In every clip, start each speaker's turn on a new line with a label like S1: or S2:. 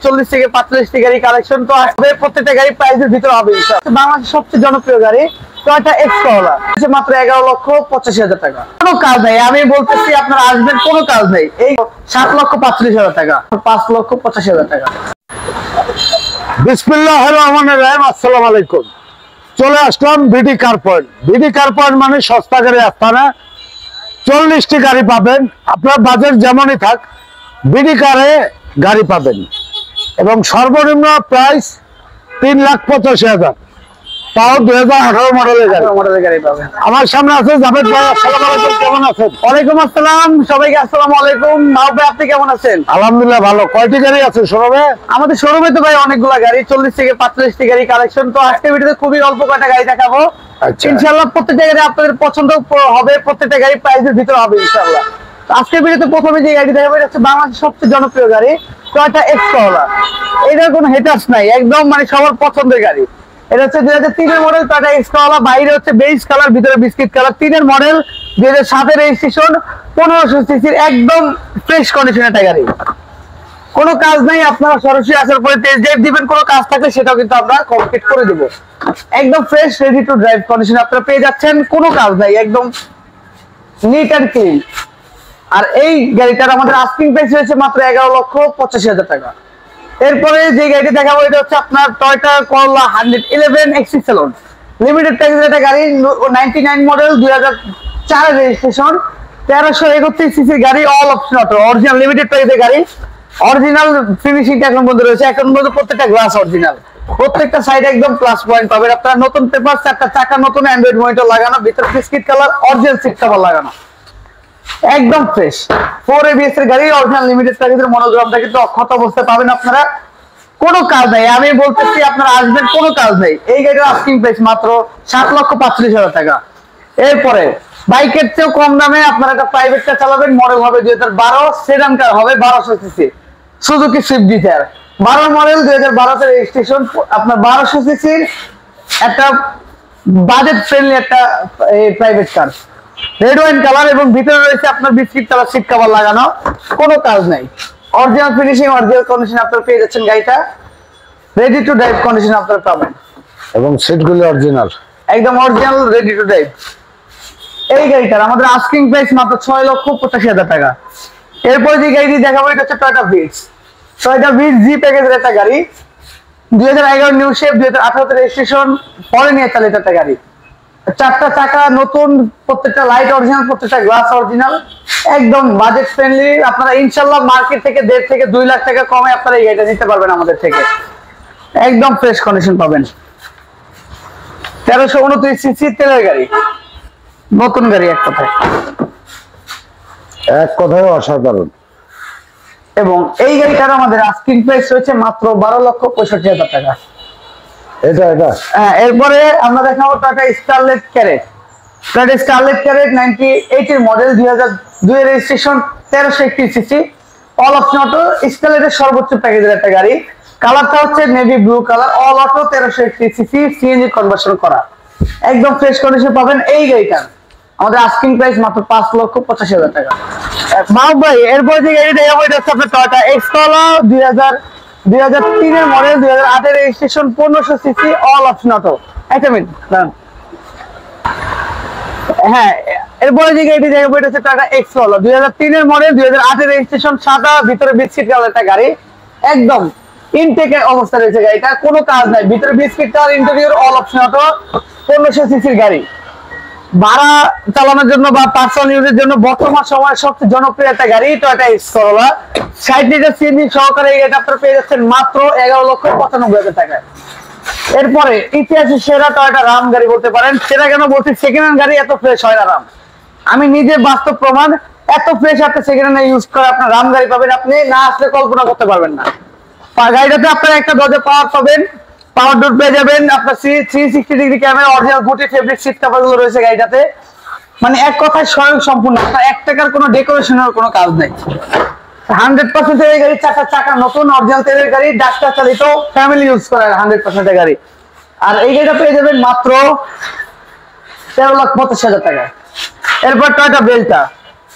S1: 40 থেকে 45টি গাড়ি কালেকশন তো আসবে, প্রত্যেকটা গাড়ি প্রাইসের ভিতরে হবে ইনশাআল্লাহ। বাংলাদেশের সবচেয়ে জনপ্রিয় গাড়ি টয়োটা এক্সকোলা, মাত্র 11,85,000 টাকা। কোনো কাজ নাই, আমি বলতেছি আপনারা আসবেন, কোনো কাজ নেই। এই 7,45,000 টাকা, 5,85,000 টাকা।
S2: বিসমিল্লাহির রহমানির রহিম। আসসালামু আলাইকুম। চলে আসলাম BD car point. BD car point মানে সস্তা গাড়ি আস্তানা। 40টি গাড়ি পাবেন, আপনার বাজেট যেমনই থাক বিডি কারে গাড়ি পাবেন এবং সর্বনিম্ন প্রাইস 3,85,000, তাও 2018 মডেলের গাড়ি
S1: পাবেন।
S2: আমার সামনে আছে জাভেদ ভাই। আসসালামু আলাইকুম, কেমন আছেন?
S1: ওয়ালাইকুম আসসালাম, সবাইকে আসসালামু আলাইকুম। মাহবুব ভাই, আপনি কেমন আছেন?
S2: আলহামদুলিল্লাহ ভালো। কয়টি গাড়ি আছে শোরুমে?
S1: আমাদের শোরুমে তো ভাই অনেকগুলো গাড়ি, 40 থেকে 45টি গাড়ি কালেকশন। তো আজকে ভিডিওতে খুবই অল্প কয়টা গাড়ি দেখাবো।
S2: আচ্ছা।
S1: ইনশাআল্লাহ প্রত্যেকটা গাড়ি আপনাদের পছন্দ হবে, প্রত্যেকটা গাড়ি প্রাইসের ভিতরে হবে ইনশাআল্লাহ। তো আজকে ভিডিওতে প্রথমে যে গাড়ি দেখাবো এটা হচ্ছে বাংলাদেশের সবচেয়ে জনপ্রিয় গাড়ি টয়োটা এক্সকোলা। এটার কোনো হেটার্স নাই, একদম মানে সবার পছন্দের গাড়ি। এটা হচ্ছে 2003 এর মডেল টয়োটা এক্সকোলা। বাইরে হচ্ছে বেজ কালার, ভিতরে বিস্কিট কালার। 3 এর মডেল, 2007 এর রেজিস্ট্রেশন, 1500 সিসির একদম ফ্রেশ কন্ডিশনের একটা গাড়ি। কোনো কাজ নাই, আপনারা সরাসরি আসার পরে টেস্ট ড্রাইভ দিবেন। কোনো কাজ থাকলে সেটাও কিন্তু আমরা কমপ্লিট করে দেব। একদম fresh ready to drive condition আপনারা পেয়ে যাচ্ছেন, কোনো কাজ নাই, একদম নিট অ্যান্ড ক্লিন। আর এই গাড়িটার আমাদের আস্কিং প্রাইস হয়েছে মাত্র 11,85,000 টাকা। এরপরে যে গাড়িটি দেখাবো এটা হচ্ছে আপনার টয়োটা করোলা 111 এক্সি সেলন, লিমিটেড প্যাকেজের একটা গাড়ি। 99 মডেল, 2004 এর রেজিস্ট্রেশন, 1331 সিসির গাড়ি, all option auto, original limited প্যাকেজের গাড়ি। অরিজিনাল ফিনিশিংটা এখন পর্যন্ত রয়েছে, এখন পর্যন্ত প্রত্যেকটা গ্লাস অরিজিনাল, প্রত্যেকটা সাইড একদম প্লাস পয়েন্ট পাবেন আপনারা। নতুন পেপার, 4টা চাকা নতুন, অ্যান্ড্রয়েড মনিটর লাগানো, ভিতরে biscuit colour, original seat cover লাগানো, একদম ফ্রেশ। 4 ABS এর গাড়ি, অরিজিনাল লিমিটেড প্যাকেজের মনোগ্রামটা কিন্তু অক্ষত অবস্থায় পাবেন আপনারা। কোনো কাজ নাই, আমি বলতেছি আপনারা আসবেন, কোনো কাজ নেই। এই গাড়ির আস্কিং প্রাইস মাত্র 7,45,000 টাকা। এরপরে বাইকের চেয়েও কম দামে আপনারা একটা প্রাইভেট কার চালাবেন, মডেল হবে 2012, সেডান কার হবে 1200 CC, Suzuki Swift Dzire. 12 model, 2012 তে রেজিস্ট্রেশন, আপনার 1200 সিসির একটা বাজেট ফ্রেন্ডলি একটা private car, red wine colour, এবং ভিতরে রয়েছে আপনার বিস্কিট কালার সিট কভার লাগানো। কোনো কাজ নাই, অরিজিনাল ফিনিশিং, অরিজিনাল কন্ডিশন আপনারা পেয়ে যাচ্ছেন। গাড়িটা রেডি টু ড্রাইভ কন্ডিশন আপনারা পাবেন
S2: এবং সিটগুলো অরিজিনাল,
S1: একদম অরিজিনাল রেডি টু ড্রাইভ। এই গাড়িটার আমাদের আস্কিং প্রাইস মাত্র 6,85,000 টাকা। এরপর যে গাড়িটি দেখাবো এটা হচ্ছে টয়োটা ভিটস। টয়োটা ভিটস জি প্যাকেজের একটা গাড়ি, 2011 নিউ শেপ, 2018 তে রেজিস্ট্রেশন, পরে নিয়ে চালিত একটা গাড়ি। 4টা চাকা নতুন, প্রত্যেকটা লাইট অরিজিনাল, প্রত্যেকটা গ্লাস অরিজিনাল, একদম বাজেট ফ্রেন্ডলি। আপনারা ইনশাআল্লাহ মার্কেট থেকে 1.5 থেকে 2 লাখ টাকা কমে আপনারা এই গাড়িটা নিতে পারবেন আমাদের থেকে, একদম ফ্রেশ কন্ডিশন পাবেন। 1329 সিসি তেলের গাড়ি, নতুন গাড়ি এক কথায়,
S2: এক কথায় অসাধারণ।
S1: এবং এই গাড়িটার আমাদের আস্কিং প্রাইস রয়েছে মাত্র 12,65,000 টাকা।
S2: এটা
S1: এরপরে আমরা দেখাবো Tata scarlet carat. Tata scarlet carat 98 এর মডেল, 2002 এর registration, 1331 CC, all option auto, স্কারলেটের সর্বোচ্চ প্যাকেজের একটা গাড়ি। কালারটা হচ্ছে navy blue colour, all auto, 1331 CC, CNG conversion করা, একদম ফ্রেশ কন্ডিশন পাবেন এই গাড়িটার। আমাদের আস্কিং প্রাইস মাত্র 5,85,000 টাকা। মাহবুব ভাই, এরপর যে গাড়ি দেখাবো এটা হচ্ছে আপনার টয়োটা এক্সকোলা, 2003 এর মডেল, 2008 এর registration, 1500 CC, all option auto. একটা মিনিট দাঁড়ান। হ্যাঁ, এরপরে যে গাড়িটি দেখাবো এটা হচ্ছে টয়োটা এক্সকোলা, 2003 এর মডেল, 2008 এর রেজিস্ট্রেশন, সাদা, ভিতরে বিস্কিট কালার একটা গাড়ি, একদম ইনটেক অবস্থা রয়েছে গাড়িটা, কোনো কাজ নাই, ভিতরে biscuit colour, interior all option auto, 1500 সিসির গাড়ি। ভাড়া চালানোর জন্য বা পার্সোনাল ইউজের জন্য বর্তমান সময়ের সবচেয়ে জনপ্রিয় একটা গাড়ি টয়োটা এক্সকোলা। 60 লিটার সিএনজি সহকারে এই গাড়িটা আপনারা পেয়ে যাচ্ছেন মাত্র 11,95,000 টাকায়। এরপরে ইতিহাসের সেরা টয়োটা রাম গাড়ি বলতে পারেন। সেটা কেন বলছি, সেকেন্ড হ্যান্ড গাড়ি এত ফ্রেশ হয় না রাম। আমি নিজে বাস্তব প্রমাণ, এত ফ্রেশ একটা সেকেন্ড হ্যান্ড ইউজ করে আপনার রাম গাড়ি পাবেন, আপনি না আসলে কল্পনা করতে পারবেন না। গাড়িটাতে আপনারা একটা দরজা পাওয়ার পাবেন, পাওয়ার ডোর পেয়ে যাবেন, আপনার 360 ডিগ্রি ক্যামেরা, অরিজিনাল গুটি ফেব্রিক সিট কভার গুলো রয়েছে গাড়িটাতে। মানে এক কথায় স্বয়ং সম্পূর্ণ, আপনার 1 টাকার কোনো ডেকোরেশনের কোনো কাজ নেই। 100% এই গাড়ি, চাকা নতুন, অরিজিনাল তেলের গাড়ি, ডাক্তার চালিত, ফ্যামিলি ইউজ করা 100% এর গাড়ি। আর এই গাড়িটা পেয়ে যাবেন মাত্র 13,85,000 টাকা। এরপর টয়োটা বেলটা,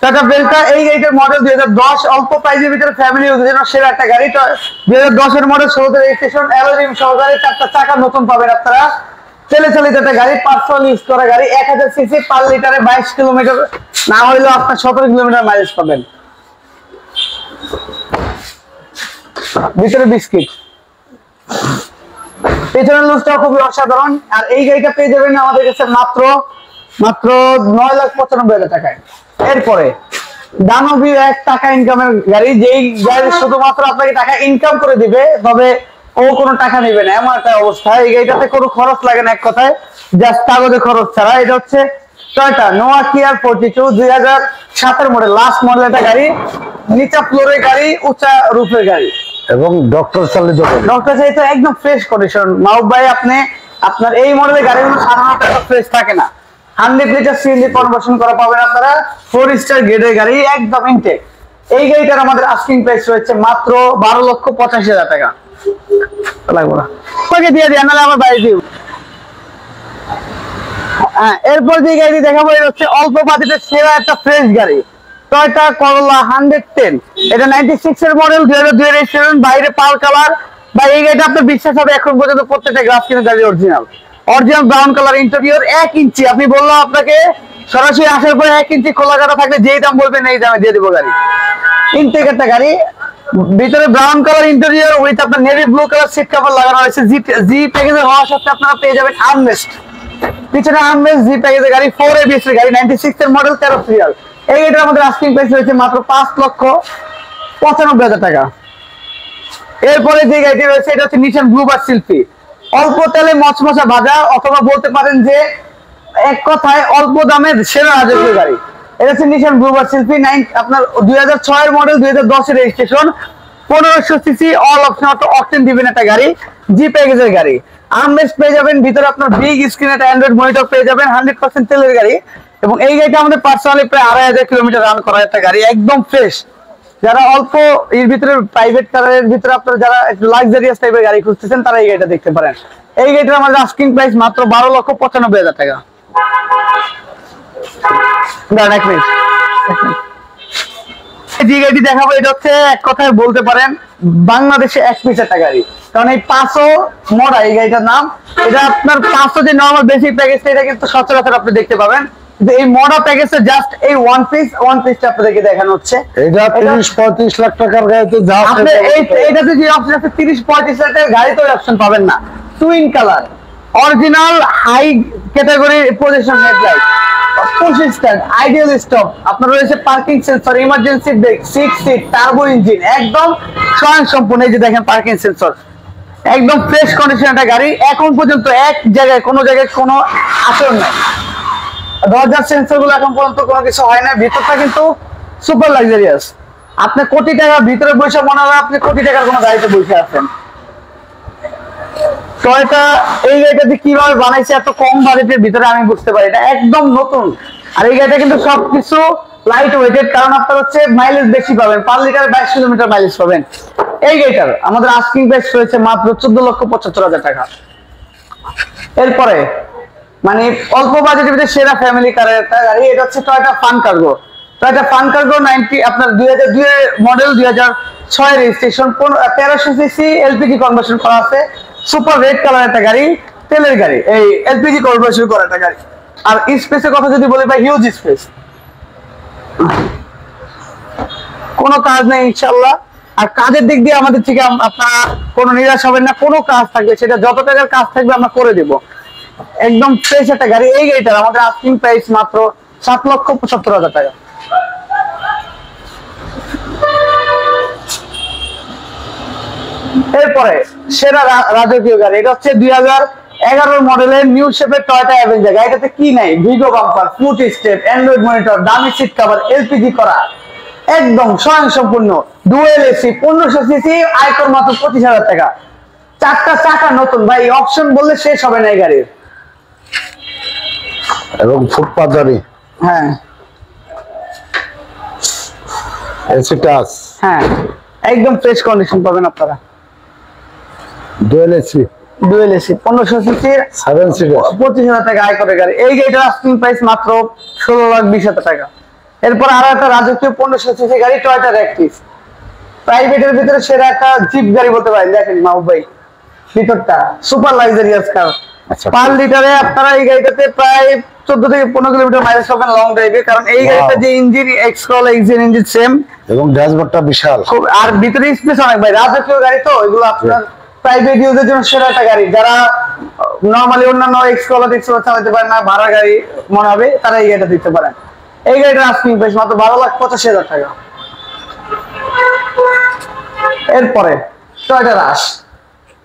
S1: টাটা বেলটা এই গাড়িটার মডেল 2010, অল্প প্রাইসের ভিতরে ফ্যামিলি ইউজের জন্য সেরা একটা গাড়ি। 2010 এর মডেল, 16 রেজিস্ট্রেশন, অ্যালয় সহকারে, 4টা চাকা নতুন পাবেন আপনারা। তেলে চালিত একটা গাড়ি, পার্সোনাল ইউজ করা গাড়ি, 1000 সিসি, পার লিটারে 22 কিলোমিটার না হইলেও আপনার 17 কিলোমিটার মাইলেজ পাবেন। ভিতরে বিস্কিট, পেছনের লুকটাও খুবই অসাধারণ। আর এই গাড়িটা পেয়ে যাবেন আমাদের কাছে মাত্র 9,95,000 টাকায়। এরপরে দানবীয় এক টাকা ইনকামের গাড়ি, যেই গাড়ি শুধুমাত্র আপনাকে টাকা ইনকাম করে দিবে, তবে ও কোনো টাকা নেবে না, এমন একটা অবস্থা। এই গাড়িটাতে কোনো খরচ লাগে না, এক কথায় জাস্ট কাগজে খরচ ছাড়া। এটা হচ্ছে টয়োটা নোয়া কিয়ার 42, 2007 এর মডেল, লাস্ট মডেল একটা গাড়ি, নিচা ফ্লোরের গাড়ি, উঁচা রুফের গাড়ি
S2: এবং ডক্টর চালিত গাড়ি।
S1: ডক্টর চালিত, একদম ফ্রেশ কন্ডিশন। মাহবুব ভাই, আপনি আপনার এই মডেলের গাড়িগুলো সাধারণত ফ্রেশ থাকে না। 100 লিটার সিএনজি কনভার্সন করা পাবেন আপনারা, 4 স্টার গ্রেডের গাড়ি, একদম ইনটেক। এই গাড়িটার আমাদের আস্কিং প্রাইস রয়েছে মাত্র 12,85,000 টাকা। লাগবে না, আপনাকে দিয়ে দিই, নাহলে আমার বাইরে দিব। হ্যাঁ, এরপর যে গাড়ি দেখাবো, এটা হচ্ছে অল্প বাজেটের সেরা একটা ফ্রেশ গাড়ি, টয়োটা করোলা 110। এটা 96 এর মডেল, 2002 এর রেজিস্ট্রেশন, বাইরে পাল কালার। বা এই গাড়িটা আপনার বিশ্বাস হবে এখন পর্যন্ত প্রত্যেকটা গ্লাস কিনে গাড়ি অরিজিনাল ব্রাউন কালার, ইন্টেরিয়র 1 ইঞ্চি। আপনি বললাম আপনাকে সরাসরি আসার পরে 1 ইঞ্চি খোলা কাটা থাকলে যেই দাম বলবেন এই দামে দিয়ে দেবো গাড়ি। ইনটেক একটা গাড়ি, ভিতরে ব্রাউন কালার ইন্টেরিয়র উইথ আপনার navy blue colour seat cover লাগানো হয়েছে। জি প্যাকেজের হওয়া সত্ত্বেও আপনারা পেয়ে যাবেন আর্মরেস্ট, পিছনে আর্মরেস্ট, জি প্যাকেজের গাড়ি, 4 ABS এর গাড়ি, 96 এর মডেল, 13 সিরিয়াল। এই গাড়িটার আমাদের আস্কিং প্রাইস রয়েছে মাত্র 5,95,000 টাকা। এরপরে যে গাড়িটি রয়েছে, এটা হচ্ছে নিশান ব্লুবার শিল্পী, অল্প তেলে মচমচা ভাজা, অথবা বলতে পারেন যে এক কথায় অল্প দামের সেরা রাজকীয় গাড়ি। এটা হচ্ছে নিশান ব্লুবার শিল্পী, আপনার 2006 এর মডেল, 2010 এর registration, 1500 CC, all option octane দিবেন একটা গাড়ি, জি প্যাকেজের গাড়ি। আর্মরেস্ট পেয়ে যাবেন, ভিতরে আপনার বিগ স্ক্রিন একটা অ্যান্ড্রয়েড মনিটর পেয়ে যাবেন, 100% তেলের গাড়ি। এবং এই গাড়িটা আমাদের পার্সোনালি প্রায় 2,500 কিলোমিটার রান করা একটা গাড়ি, একদম ফ্রেশ। যারা অল্প এর ভিতরে প্রাইভেট কারের ভিতরে আপনারা যারা একটু লাক্সারিয়াস টাইপের গাড়ি খুঁজতেছেন, তারা এই গাড়িটা দেখতে পারেন। এই গাড়িটার আমাদের আস্কিং প্রাইস মাত্র 12,95,000 টাকা। যে গাড়িটি দেখাবো, এটা হচ্ছে এক কথায় বলতে পারেন বাংলাদেশে এক পিস একটা গাড়ি, কারণ এই 500 মডা এই গাড়িটার নাম। এটা আপনার 500 যে নরমাল বেসিক প্যাকেজটা, এটা কিন্তু সচরাচর আপনি দেখতে পাবেন, কিন্তু এই মডা প্যাকেজে জাস্ট এই ওয়ান পিসটা আপনাদেরকে দেখানো হচ্ছে।
S2: এটা 30-35 লাখ টাকার গাড়িতে যা
S1: আপনি এইটাতে যে অপশন আছে 30-35 লাখ টাকার গাড়িতে ওই অপশন পাবেন না। Twin colour, original high category position headlight, push start, idle stop, আপনার রয়েছে parking sensor, emergency brake, 6 seat, turbo engine, একদম স্বয়ংসম্পূর্ণ। এই যে দেখেন পার্কিং সেন্সর, একদম ফ্রেশ কন্ডিশন একটা গাড়ি। এখন পর্যন্ত কোনো জায়গায় কোনো আসর নাই, দরজার সেন্সর গুলো এখন পর্যন্ত কোনো কিছু হয় না। ভিতরটা কিন্তু সুপার লাক্সারিয়াস। আপনি কোটি টাকা ভিতরে বসে মনে হয় আপনি কোটি টাকার কোনো গাড়িতে বসে আছেন। টয়োটা এই গাড়িটাতে কিভাবে বানাইছে এত কম বাজেটের ভিতরে আমি বুঝতে পারি না, একদম নতুন। আর এই গাড়িটা কিন্তু সবকিছু লাইট ওয়েটেড, কারণ আপনার হচ্ছে মাইলেজ বেশি পাবেন, পার লিটার 22 কিলোমিটার মাইলেজ পাবেন। এই গাড়িটার আমাদের আস্কিং প্রাইস রয়েছে মাত্র 14,75,000 টাকা। এরপরে মানে অল্প বাজেটের ভিতরে সেরা ফ্যামিলি কারের একটা গাড়ি, এটা হচ্ছে Toyota fun cargo. Toyota fun cargo 90 আপনার 2002 এর মডেল, 2006 এর রেজিস্ট্রেশন, 1300 সিসি, এলপিজি কনভার্সন করা আছে, সুপার রেড কালার একটা গাড়ি, তেলের গাড়ি, এই এলপিজি কনভার্সন করা একটা গাড়ি। আর স্পেসের কথা যদি বলি ভাই, হিউজ স্পেস, কোনো কাজ নেই ইনশাআল্লাহ। আর কাজের দিক দিয়ে আমাদের থেকে আপনারা কোনো নিরাশ হবেন না, কোনো কাজ থাকবে সেটা যত টাকার কাজ থাকবে আমরা করে দেব, একদম ফ্রেশ একটা গাড়ি। এই গাড়িটার আমাদের আস্কিং প্রাইস মাত্র 7,75,000 টাকা। এরপরে সেরা রাজকীয় গাড়ি, এটা হচ্ছে 2011 মডেলের নিউ শেপের টয়োটা অ্যাভেঞ্জার। গাড়িটাতে কি নাই, Vigo bumper, foot step, Android monitor, দামি সিট কভার, এলপিজি করা, একদম স্বয়ংসম্পূর্ণ, ডুয়েল এসি, 1500 সিসি, আয়কর মাত্র 25,000 টাকা, 4টা চাকা নতুন। ভাই অপশন বললে শেষ হবে না এই গাড়ির।
S2: এবং ফুটপাথ গাড়ি,
S1: হ্যাঁ
S2: এসি টাচ,
S1: হ্যাঁ একদম ফ্রেশ কন্ডিশন পাবেন আপনারা।
S2: ডুয়েল এসি,
S1: 1500 সিসি,
S2: 7 সিটার,
S1: 25,000 টাকা আয় করে গাড়ি। এই গাড়িটার আস্কিং প্রাইস মাত্র 16,20,000 টাকা। এরপর আরো একটা রাজকীয় 1500 সিসি গাড়ি টয়োটা র্যাকটিস, প্রাইভেটের ভিতরে সেরা একটা জিপ গাড়ি বলতে পারেন। দেখেন মাহবুব ভাই, ভিতরটা সুপার লাক্সারিয়াস কার।
S2: আচ্ছা।
S1: পার লিটারে আপনারা এই গাড়িটাতে প্রায় 14 থেকে 15 কিলোমিটার মাইলেজ পাবেন লং ড্রাইভে, কারণ এই গাড়িটা যে ইঞ্জিন এক্সকল ইঞ্জিন সেম,
S2: এবং ড্যাশবোর্ডটা বিশাল,
S1: আর ভিতরে স্পেস অনেক ভাই। রাজকীয় গাড়ি তো এগুলো আপনার প্রাইভেট ইউজের জন্য সেরা একটা গাড়ি। যারা নরমালি অন্যান্য এক্সকল চালাতে পারেন না, ভাড়া গাড়ি মনে হবে, তারা এই গাড়িটা দিতে পারেন। এই গাড়িটার আস্কিং প্রাইস মাত্র 12,85,000 টাকা। এরপরে টয়োটা রাশ,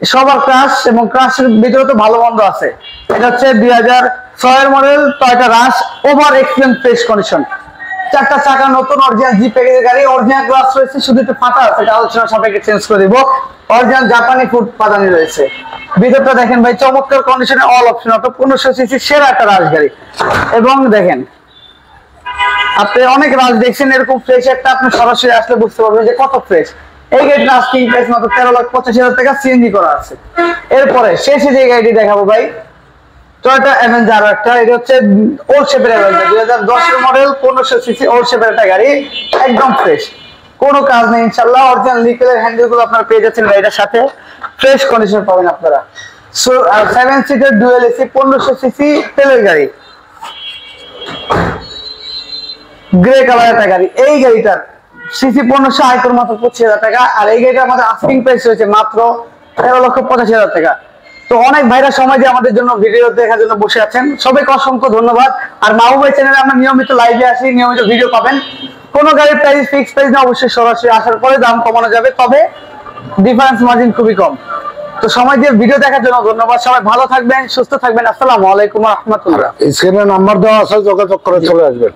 S1: সবার ক্রাশ, এবং ক্রাশের ভিতরে তো ভালো মন্দ আছে। এটা হচ্ছে 2006 এর মডেল টয়োটা রাশ, ওভার এক্সপেন্স ফ্রেশ কন্ডিশন, 4টা চাকা নতুন, অরিজিনাল জি প্যাকেজের গাড়ি, অরিজিনাল গ্লাস রয়েছে, শুধু একটু ফাটা আছে, এটা আলোচনা সাপেক্ষে চেঞ্জ করে দিব। অরিজিনাল জাপানি ফুড পাদানি রয়েছে। ভিতরটা দেখেন ভাই, চমৎকার কন্ডিশনে, অল অপশন অটো, 1500 সিসি সেরা একটা রাশ গাড়ি। এবং দেখেন আপনি অনেক রাশ দেখছেন, এরকম ফ্রেশ একটা আপনি সরাসরি আসলে বুঝতে পারবেন যে কত ফ্রেশ। এই গাড়িটার আস্কিং প্রাইস মাত্র 13,85,000 টাকা, সিএনজি করা আছে। এরপরে শেষে যে গাড়িটি দেখাবো ভাই, টয়োটা অ্যাভেঞ্জার একটা, এটা হচ্ছে ওল্ড শেপের অ্যাভেঞ্জার, 2010 এর মডেল, 1500 সিসি ওল্ড শেপের একটা গাড়ি, একদম ফ্রেশ, কোনো কাজ নেই ইনশাআল্লাহ। অরিজিনাল নিকেলের হ্যান্ডেল গুলো আপনারা পেয়ে যাচ্ছেন গাড়িটার সাথে, ফ্রেশ কন্ডিশন পাবেন আপনারা। 7 সিটার ডুয়েল এসি, 1500 সিসি তেলের গাড়ি, গ্রে কালার একটা গাড়ি। এই গাড়িটার সিসি 1500, আয়কর মাত্র 25,000 টাকা। আর এই গাড়িটার আমাদের আস্কিং প্রাইস হয়েছে মাত্র 13,85,000 টাকা। তো অনেক ভাইরা সময় দিয়ে আমাদের জন্য ভিডিও দেখার জন্য বসে আছেন, সবাইকে অসংখ্য ধন্যবাদ। আর মাহবুব ভাই চ্যানেলে আমরা নিয়মিত লাইভে আসি, নিয়মিত ভিডিও পাবেন। কোনো গাড়ির প্রাইস ফিক্স প্রাইস না, অবশ্যই সরাসরি আসার পরে দাম কমানো যাবে, তবে ডিফারেন্স মার্জিন খুবই কম। তো সময় দিয়ে ভিডিও দেখার জন্য ধন্যবাদ। সবাই ভালো থাকবেন, সুস্থ থাকবেন। আসসালামু আলাইকুম ওয়া রাহমাতুল্লাহ।
S2: স্ক্রিনে নাম্বার দেওয়া আছে, যোগাযোগ করে চলে আসবেন।